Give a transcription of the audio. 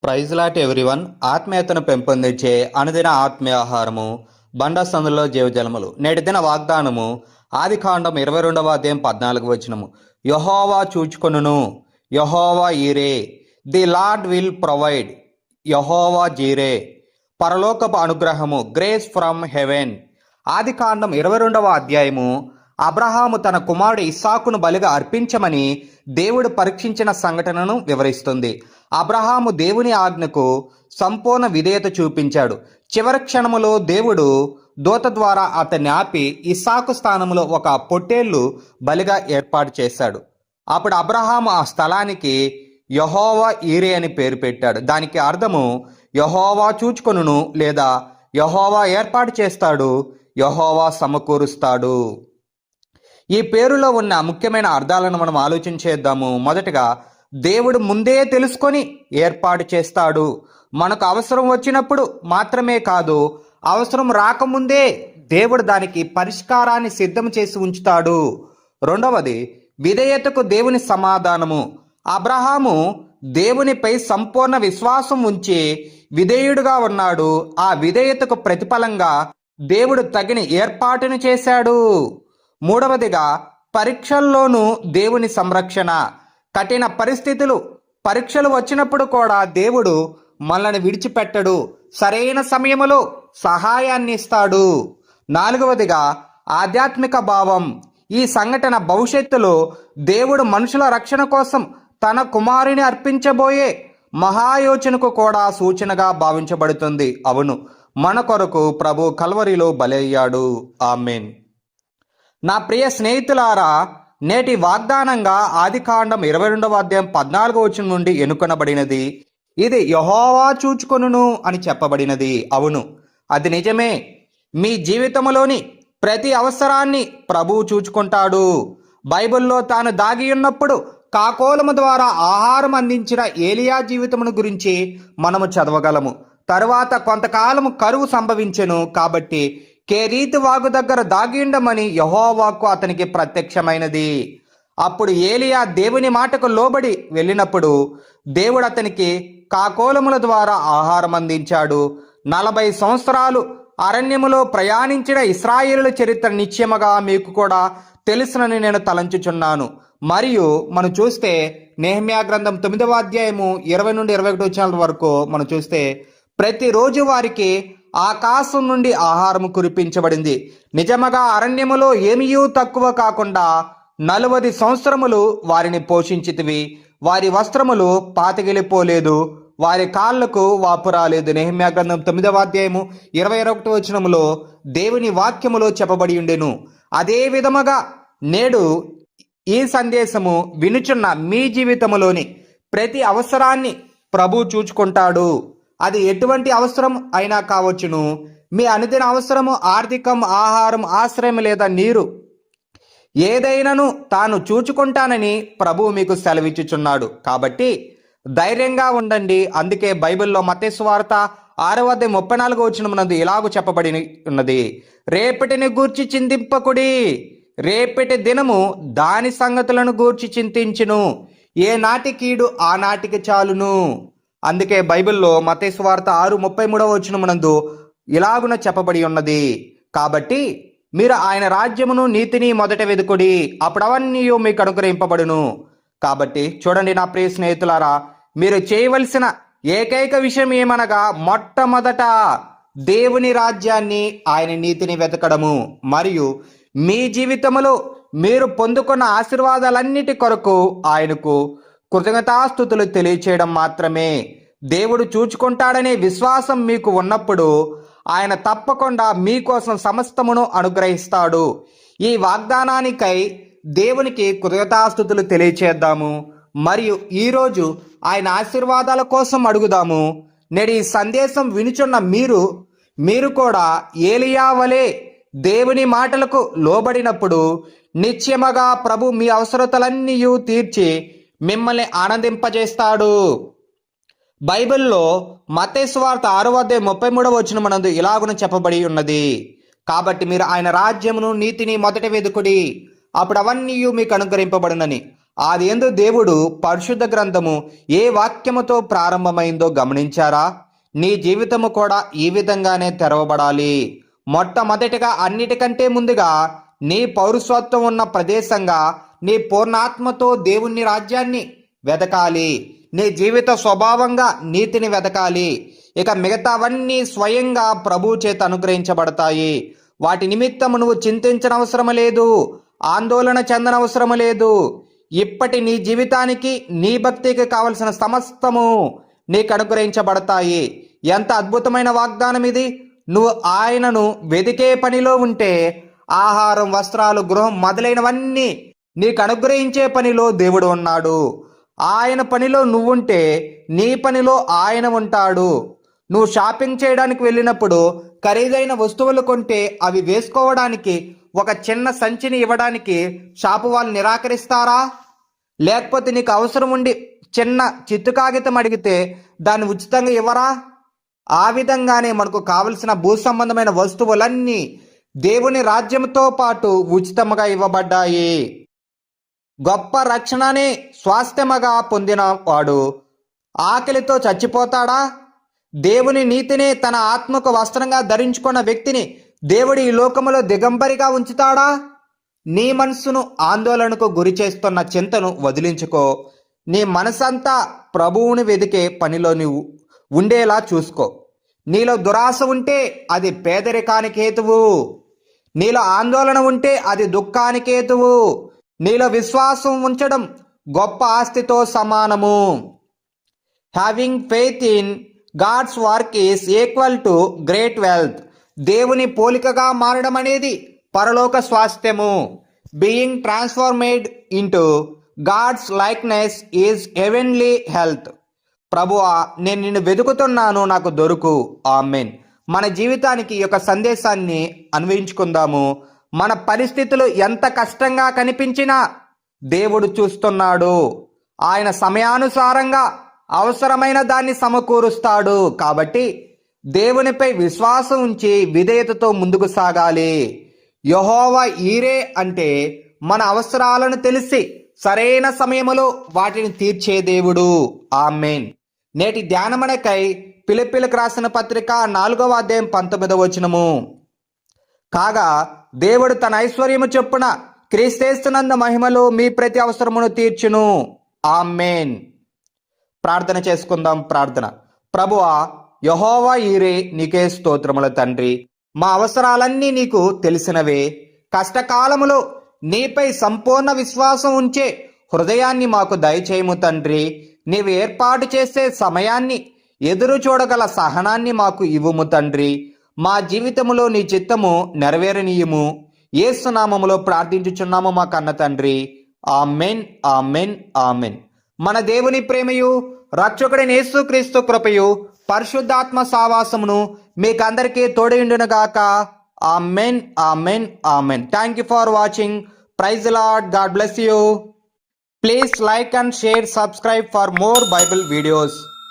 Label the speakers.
Speaker 1: Praise lot everyone. ఆత్మీయతను పెంపొందించే అనుదిన ఆత్మీయ ఆహారము బండ సందులో జీవజలములు. నేటి దిన వాగ్దానము ఆదికాండం 22 అధ్యాయం 14 యెహోవా చూచుకొనును, Jehovah Jireh, the Lord will provide, Jehovah Jireh. పరలోకపు అనుగ్రహము, గ్రేస్ ఫ్రమ్ హెవెన్. ఆదికాండం 22 అధ్యాయము అబ్రహాము తన కుమారుడు ఇస్సాకును బలిగా అర్పించమని దేవుడు పరీక్షించిన సంఘటనను వివరిస్తుంది. అబ్రహాము దేవుని ఆజ్ఞకు సంపూర్ణ విధేయత చూపించాడు. చివరి క్షణములో దేవుడు దూత ద్వారా అతన్ని ఆపి ఇస్సాకు స్థానంలో ఒక పొట్టేళ్లు బలిగా ఏర్పాటు చేశాడు. అప్పుడు అబ్రహాము ఆ స్థలానికి యెహోవా ఈరే అని పేరు పెట్టాడు. దానికి అర్థము యెహోవా చూచుకొనును, లేదా యెహోవా ఏర్పాటు చేస్తాడు, యెహోవా సమకూరుస్తాడు. ఈ పేరులో ఉన్న ముఖ్యమైన అర్థాలను మనం ఆలోచించేద్దాము. మొదటగా, దేవుడు ముందే తెలుసుకొని ఏర్పాటు చేస్తాడు. మనకు అవసరం వచ్చినప్పుడు మాత్రమే కాదు, అవసరం రాకముందే దేవుడు దానికి పరిష్కారాన్ని సిద్ధం చేసి ఉంచుతాడు. రెండవది, విధేయతకు దేవుని సమాధానము. అబ్రహాము దేవునిపై సంపూర్ణ విశ్వాసం ఉంచి విధేయుడుగా ఉన్నాడు. ఆ విధేయతకు ప్రతిఫలంగా దేవుడు తగిన ఏర్పాటును చేశాడు. మూడవదిగా, పరీక్షల్లోనూ దేవుని సంరక్షణ. కఠిన పరిస్థితులు, పరీక్షలు వచ్చినప్పుడు కూడా దేవుడు మనల్ని విడిచిపెట్టడు, సరైన సమయంలో సహాయాన్ని ఇస్తాడు. నాలుగవదిగా, ఆధ్యాత్మిక భావం. ఈ సంఘటన భవిష్యత్తులో దేవుడు మనుషుల రక్షణ కోసం తన కుమారుని అర్పించబోయే మహాయోచనకు కూడా సూచనగా భావించబడుతుంది. అవును, మన కొరకు ప్రభు కల్వరిలో బలయ్యాడు. ఆమేన్. నా ప్రియ స్నేహితులారా, నేటి వాగ్దానంగా ఆదికాండం 22 అధ్యాయం 14 నుండి ఎన్నుకొనబడినది. ఇది యెహోవా చూచుకొనును అని చెప్పబడినది. అవును, అది నిజమే. మీ జీవితంలోని ప్రతి అవసరాన్ని ప్రభువు చూచుకుంటాడు. బైబిల్లో తాను దాగి ఉన్నప్పుడు కాకోలము ద్వారా ఆహారం అందించిన ఏలియా జీవితమును గురించి మనము చదవగలము. తరువాత కొంతకాలము కరువు సంభవించెను. కాబట్టి కెరీతు వాగు దగ్గర దాగిండమని యెహోవాకు అతనికి ప్రత్యక్షమైనది. అప్పుడు ఏలియా దేవుని మాటకు లోబడి వెళ్ళినప్పుడు దేవుడు అతనికి కాకోలముల ద్వారా ఆహారం అందించాడు. 40 సంవత్సరాలు అరణ్యములో ప్రయాణించిన ఇశ్రాయేలుల చరిత్ర నిశ్చయముగా మీకు కూడా తెలుసునని నేను తలంచుచున్నాను. మరియు మనం చూస్తే నెహెమ్యా గ్రంథం 9వ అధ్యాయము 20 నుండి 21 వరకు మనం చూస్తే ప్రతిరోజు వారికి ఆకాశం నుండి ఆహారము కురిపించబడింది. నిజముగా అరణ్యములో ఏమీయూ తక్కువ కాకుండా 40 సంవత్సరములు వారిని పోషించితివి. వారి వస్త్రములు పాతగిలిపోలేదు, వారి కాళ్లకు వాపు రాలేదు. నెహెమ్యా గ్రంథం 9వ అధ్యాయము 21 దేవుని వాక్యములో చెప్పబడి ఉండెను. అదే విధముగా నేడు ఈ సందేశము వినుచున్న మీ జీవితములోని ప్రతి అవసరాన్ని ప్రభు చూచుకుంటాడు. అది ఎటువంటి అవసరం అయినా కావచ్చును. మీ అనుదిన అవసరము ఆర్థికం, ఆహారం, ఆశ్రయం లేదా నీరు, ఏదైనాను తాను చూచుకుంటానని ప్రభువు మీకు సెలవిచ్చుచున్నాడు. కాబట్టి ధైర్యంగా ఉండండి. అందుకే బైబిల్లో మత్తయి సువార్త 6:34 ఇలాగూ చెప్పబడి ఉన్నది, రేపటిని గూర్చి చింతింపకుడి, రేపటి దినము దాని సంగతులను గూర్చి చింతించును, ఏ నాటి కీడు ఆ నాటికి చాలును. అందుకే బైబిల్లో మత్తయి సువార్త 6:33 ఇలాగున చెప్పబడి ఉన్నది, కాబట్టి మీరు ఆయన రాజ్యమును నీతిని మొదట వెదుకుడి, అప్పుడు అవన్నీ మీకు అనుగ్రహింపబడును. కాబట్టి చూడండి నా ప్రియ స్నేహితులారా, మీరు చేయవలసిన ఏకైక విషయం ఏమనగా మొట్టమొదట దేవుని రాజ్యాన్ని, ఆయన నీతిని వెతకడము. మరియు మీ జీవితంలో మీరు పొందుకున్న ఆశీర్వాదాలన్నిటి కొరకు ఆయనకు కృతజ్ఞతాస్తుతులు తెలియచేయడం మాత్రమే. దేవుడు చూచుకుంటాడనే విశ్వాసం మీకు ఉన్నప్పుడు ఆయన తప్పకుండా మీకోసం సమస్తమును అనుగ్రహిస్తాడు. ఈ వాగ్దానానికై దేవునికి కృతజ్ఞతాస్తుతులు తెలియచేద్దాము. మరియు ఈరోజు ఆయన ఆశీర్వాదాల కోసం అడుగుదాము. నేడు ఈ సందేశం వినుచున్న మీరు కూడా ఏలియా వలె దేవుని మాటలకు లోబడినప్పుడు నిశ్చయముగా ప్రభు మీ అవసరతలన్నీ తీర్చి మిమ్మల్ని ఆనందింపజేస్తాడు. బైబిల్లో మత్తయి సువార్త 6:33 ఇలాగున చెప్పబడి ఉన్నది, కాబట్టి మీరు ఆయన రాజ్యమును నీతిని మొదట వెదుకుడి, అప్పుడు అవన్నీ మీకు అనుగ్రహింపబడునని. ఆదియందు దేవుడు పరిశుద్ధ గ్రంథము ఏ వాక్యముతో ప్రారంభమైందో గమనించారా? నీ జీవితము కూడా ఈ విధంగానే తెరవబడాలి. మొట్టమొదటిగా అన్నిటికంటే ముందుగా నీ పౌరసత్వం ఉన్న ప్రదేశంగా నీ పూర్ణాత్మతో దేవుని రాజ్యాన్ని వెతకాలి. నీ జీవిత స్వభావంగా నీతిని వెతకాలి. ఇక మిగతావన్నీ స్వయంగా ప్రభు చేత అనుగ్రహించబడతాయి. వాటి నిమిత్తం నువ్వు చింతించనవసరం లేదు, ఆందోళన చెందనవసరం లేదు. ఇప్పటి నీ జీవితానికి నీ భక్తికి కావలసిన సమస్తము నీకు అనుగ్రహించబడతాయి. ఎంత అద్భుతమైన వాగ్దానం ఇది! నువ్వు ఆయనను వెదికే పనిలో ఉంటే ఆహారం, వస్త్రాలు, గృహం మొదలైనవన్నీ నీకు అనుగ్రహించే పనిలో దేవుడు ఉన్నాడు. ఆయన పనిలో నువ్వుంటే నీ పనిలో ఆయన ఉంటాడు. నువ్వు షాపింగ్ చేయడానికి వెళ్ళినప్పుడు ఖరీదైన వస్తువులు కొంటే అవి వేసుకోవడానికి ఒక చిన్న సంచిని ఇవ్వడానికి షాపు వాళ్ళు నిరాకరిస్తారా? లేకపోతే నీకు అవసరం ఉండి చిన్న చిత్తు కాగితం అడిగితే దాన్ని ఉచితంగా ఇవ్వరా? ఆ విధంగానే మనకు కావలసిన భూ సంబంధమైన వస్తువులన్నీ దేవుని రాజ్యంతో పాటు ఉచితంగా ఇవ్వబడ్డాయి. గొప్ప రక్షణని స్వాస్థ్యముగా పొందిన వాడు ఆకలితో చచ్చిపోతాడా? దేవుని నీతిని తన ఆత్మకు వస్త్రంగా ధరించుకున్న వ్యక్తిని దేవుడు ఈ లోకములో దిగంబరిగా ఉంచుతాడా? నీ మనసును ఆందోళనకు గురి చేస్తున్న చింతను వదిలించుకో. నీ మనసంతా ప్రభువుని వెదికే పనిలో నువ్వు ఉండేలా చూసుకో. నీలో దురాశ ఉంటే అది పేదరికానికి హేతువు. నీలో ఆందోళన ఉంటే అది దుఃఖానికి హేతువు. నీలో విశ్వాసం ఉంచడం గొప్ప ఆస్తితో సమానము. Having faith in God's work is equal to great wealth. దేవుని పోలికగా మారడం అనేది పరలోక స్వాస్థ్యము. Being transformed into God's likeness is heavenly health. ప్రభువా, నేను నిన్ను వెతుకుతున్నాను, నాకు దొరుకు. ఆమెన్. మన జీవితానికి ఈ యొక్క సందేశాన్ని అన్వయించుకుందాము. మన పరిస్థితులు ఎంత కష్టంగా కనిపించినా దేవుడు చూస్తున్నాడు. ఆయన సమయానుసారంగా అవసరమైన దాన్ని సమకూరుస్తాడు. కాబట్టి దేవునిపై విశ్వాసం ఉంచి విధేయతతో ముందుకు సాగాలి. యెహోవా ఈరే అంటే మన అవసరాలను తెలిసి సరైన సమయంలో వాటిని తీర్చే దేవుడు. ఆమేన్. నేటి ధ్యానమనకై ఫిలిప్పీయులకు రాసిన పత్రిక 4వ అధ్యాయం 19వ వచనము. కాగా దేవుడు తన ఐశ్వర్యము చొప్పున క్రీస్తేస్తునందు మహిమలో మీ ప్రతి అవసరమును తీర్చును. ఆమేన్. ప్రార్థన చేసుకుందాం. ప్రార్థన. ప్రభువా, యెహోవా ఈరే, నీకే స్తోత్రముల తండ్రి. మా అవసరాలన్నీ నీకు తెలిసినవే. కష్టకాలములో నీపై సంపూర్ణ విశ్వాసం ఉంచే హృదయాన్ని మాకు దయచేయము తండ్రి. నీవు ఏర్పాటు చేసే సమయాన్ని ఎదురు చూడగల సహనాన్ని మాకు ఇవ్వుము తండ్రి. మా జీవితములో నీ చిత్తము నెరవేరనీయము. యేసు నామములో ప్రార్థించుచున్నాము మా కన్న తండ్రి. Amen, amen, amen. మన దేవుని ప్రేమయు రక్షకుడైన యేసుక్రీస్తు కృపయు పరిశుద్ధాత్మ సావాసమును మీకందరికీ తోడైండునుగాక. Amen, amen, amen. Thank you for watching. Praise the Lord. God bless you. Please like and share, subscribe for more Bible videos.